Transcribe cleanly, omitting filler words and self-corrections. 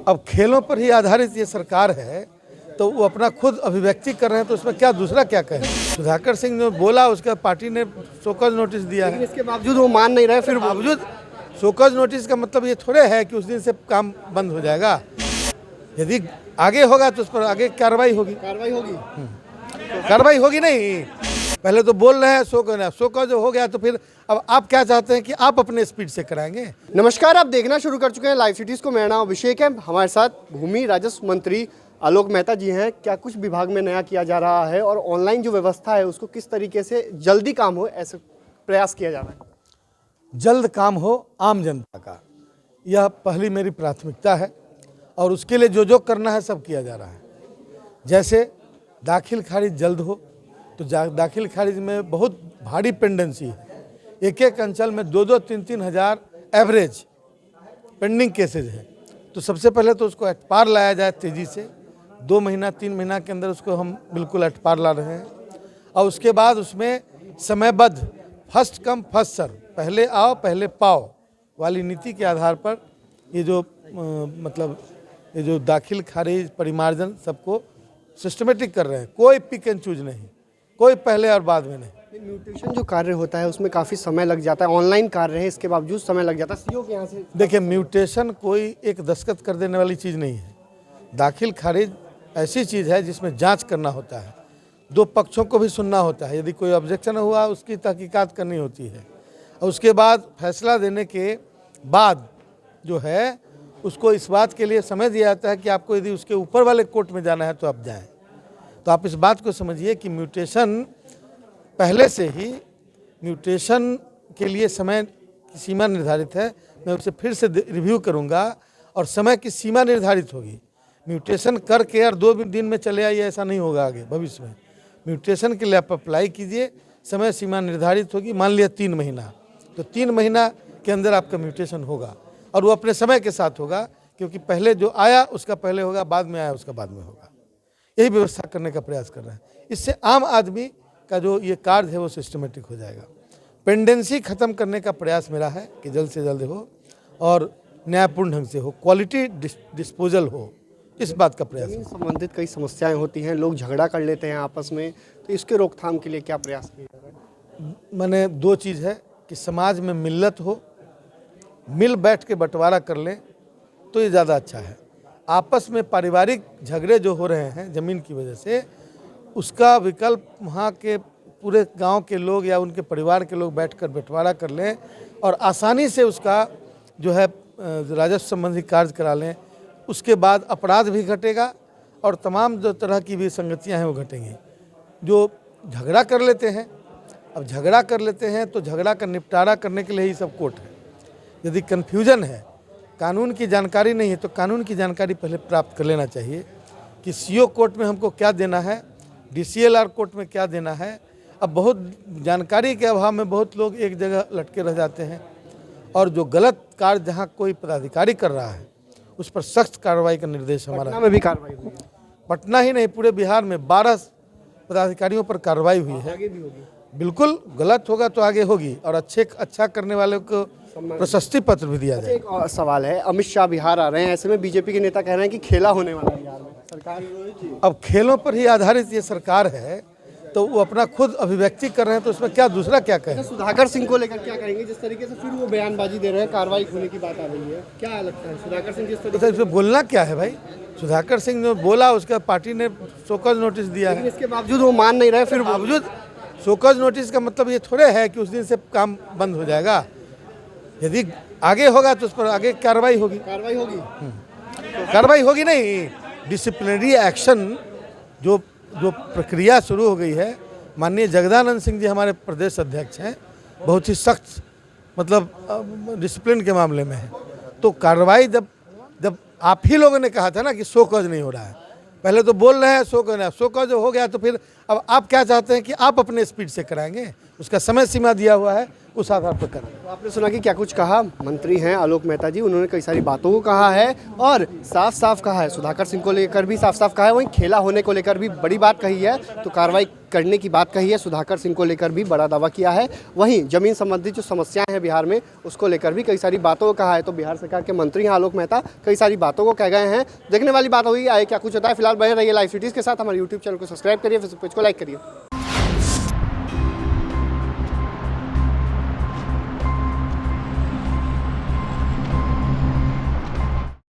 अब खेलों पर ही आधारित ये सरकार है तो वो अपना खुद अभिव्यक्ति कर रहे हैं, तो उसमें क्या दूसरा क्या कहें। सुधाकर सिंह ने बोला, उसका पार्टी ने शोकॉज नोटिस दिया है। इसके बावजूद वो मान नहीं रहे, फिर बावजूद शोकॉज नोटिस का मतलब ये थोड़े है कि उस दिन से काम बंद हो जाएगा। यदि आगे होगा तो उस पर आगे कार्रवाई होगी। कार्रवाई होगी नहीं, पहले तो बोल रहे हैं शोकॉज हो गया तो फिर अब आप क्या चाहते हैं कि आप अपने स्पीड से कराएंगे। नमस्कार, आप देखना शुरू कर चुके हैं लाइव सिटीज को। मेरा नाम अभिषेक है। हमारे साथ भूमि राजस्व मंत्री आलोक मेहता जी हैं। क्या कुछ विभाग में नया किया जा रहा है और ऑनलाइन जो व्यवस्था है उसको किस तरीके से जल्दी काम हो, ऐसे प्रयास किया जा रहा है? जल्द काम हो आम जनता का, यह पहली मेरी प्राथमिकता है और उसके लिए जो करना है सब किया जा रहा है। जैसे दाखिल खारिज जल्द हो, तो दाखिल खारिज में बहुत भारी पेंडेंसी है। एक एक अंचल में 2-3 हज़ार एवरेज पेंडिंग केसेज है। तो सबसे पहले तो उसको अटपार लाया जाए तेज़ी से। 2 महीना 3 महीना के अंदर उसको हम बिल्कुल अटपार ला रहे हैं। और उसके बाद उसमें समयबद्ध फर्स्ट कम फर्स्ट सर्व, पहले आओ पहले पाओ वाली नीति के आधार पर ये जो दाखिल खारिज परिमार्जन सबको सिस्टमेटिक कर रहे हैं। कोई पिक एंड चूज नहीं, कोई पहले और बाद में नहीं। म्यूटेशन जो कार्य होता है उसमें काफ़ी समय लग जाता है। ऑनलाइन कार्य है, इसके बावजूद समय लग जाता है। सीओ के यहाँ से देखिए, म्यूटेशन कोई एक दस्तखत कर देने वाली चीज़ नहीं है। दाखिल खारिज ऐसी चीज़ है जिसमें जांच करना होता है, 2 पक्षों को भी सुनना होता है। यदि कोई ऑब्जेक्शन हुआ उसकी तहकीकात करनी होती है और उसके बाद फैसला देने के बाद जो है उसको इस बात के लिए समय दिया जाता है कि आपको यदि उसके ऊपर वाले कोर्ट में जाना है तो आप जाएं। तो आप इस बात को समझिए कि म्यूटेशन पहले से ही म्यूटेशन के लिए समय की सीमा निर्धारित है। मैं उसे फिर से रिव्यू करूंगा और समय की सीमा निर्धारित होगी। म्यूटेशन करके और 2 दिन में चले आइए, ऐसा नहीं होगा आगे भविष्य में। म्यूटेशन के लिए आप अप्लाई कीजिए, समय सीमा निर्धारित होगी। मान लिया 3 महीना, तो 3 महीना के अंदर आपका म्यूटेशन होगा और वो अपने समय के साथ होगा, क्योंकि पहले जो आया उसका पहले होगा, बाद में आया उसका बाद में होगा। यही व्यवस्था करने का प्रयास कर रहे हैं। इससे आम आदमी का जो ये कार्य है वो सिस्टमेटिक हो जाएगा। पेंडेंसी खत्म करने का प्रयास मेरा है कि जल्द से जल्द हो और न्यायपूर्ण ढंग से हो, क्वालिटी डिस्पोजल हो, इस बात का प्रयास है। संबंधित कई समस्याएं होती हैं, लोग झगड़ा कर लेते हैं आपस में, तो इसके रोकथाम के लिए क्या प्रयास किया जा रहा है? मैंने 2 चीज़ है कि समाज में मिल्लत हो, मिल बैठ के बंटवारा कर लें तो ये ज़्यादा अच्छा है। आपस में पारिवारिक झगड़े जो हो रहे हैं ज़मीन की वजह से, उसका विकल्प वहाँ के पूरे गांव के लोग या उनके परिवार के लोग बैठकर बंटवारा कर लें और आसानी से उसका जो है राजस्व संबंधी कार्य करा लें। उसके बाद अपराध भी घटेगा और तमाम जो तरह की भी संगतियाँ हैं वो घटेंगी। जो झगड़ा कर लेते हैं, अब झगड़ा कर लेते हैं तो झगड़ा का निपटारा करने के लिए ही सब कोर्ट है। यदि कन्फ्यूजन है, कानून की जानकारी नहीं है, तो कानून की जानकारी पहले प्राप्त कर लेना चाहिए कि सीओ कोर्ट में हमको क्या देना है, DCLR कोर्ट में क्या देना है। अब बहुत जानकारी के अभाव में बहुत लोग एक जगह लटके रह जाते हैं और जो गलत कार्य जहाँ कोई पदाधिकारी कर रहा है उस पर सख्त कार्रवाई का निर्देश हमारा। पटना में भी कार्रवाई हुई है। पटना ही नहीं, पूरे बिहार में 12 पदाधिकारियों पर कार्रवाई हुई है। आगे भी होगी। बिल्कुल, गलत होगा तो आगे होगी और अच्छा करने वाले को प्रशस्ति पत्र भी दिया जाए। एक और सवाल है, अमित शाह बिहार आ रहे हैं, ऐसे में बीजेपी के नेता कह रहे हैं कि खेला होने वाला है बिहार में। सरकार अब खेलों पर ही आधारित ये सरकार है तो वो अपना खुद अभिव्यक्ति कर रहे हैं, तो उसमें क्या दूसरा क्या कहें। सुधाकर सिंह को लेकर क्या करेंगे? जिस तरीके से फिर वो बयानबाजी दे रहे हैं, कार्रवाई होने की बात आ रही है, क्या लगता है सुधाकर सिंह जिस तरीके तो इसमें बोलना क्या है भाई। सुधाकर सिंह ने बोला, उसका पार्टी ने शोकॉज नोटिस दिया है। इसके बावजूद वो मान नहीं रहे, फिर बावजूद शोकॉज नोटिस का मतलब ये थोड़े है कि उस दिन से काम बंद हो जाएगा। यदि आगे होगा तो उस पर आगे कार्रवाई होगी। कार्रवाई होगी नहीं, डिसिप्लिनरी एक्शन जो प्रक्रिया शुरू हो गई है। माननीय जगदानंद सिंह जी हमारे प्रदेश अध्यक्ष हैं, बहुत ही सख्त डिसिप्लिन के मामले में है। तो कार्रवाई जब आप ही लोगों ने कहा था ना कि शोकॉज नहीं हो रहा है, पहले तो बोल रहे हैं शोकॉज हो गया तो फिर अब आप क्या चाहते हैं कि आप अपने स्पीड से कराएंगे, उसका समय सीमा दिया हुआ है, उस आधार पर करें। तो आपने सुना कि क्या कुछ कहा मंत्री हैं आलोक मेहता जी, उन्होंने कई सारी बातों को कहा है और साफ साफ कहा है, सुधाकर सिंह को लेकर भी साफ साफ कहा है, वहीं खेला होने को लेकर भी बड़ी बात कही है, तो कार्रवाई करने की बात कही है। सुधाकर सिंह को लेकर भी बड़ा दावा किया है। वहीं जमीन संबंधी जो समस्याएं हैं बिहार में, उसको लेकर भी कई सारी बातों को कहा है। तो बिहार सरकार के मंत्री हैं आलोक मेहता, कई सारी बातों को कह गए हैं। देखने वाली बात होगी आगे क्या कुछ होता है। फिलहाल बने रहिए लाइव सिटीज़ के साथ, हमारे यूट्यूब चैनल को सब्सक्राइब करिए, फेसबुक पेज को लाइक करिए।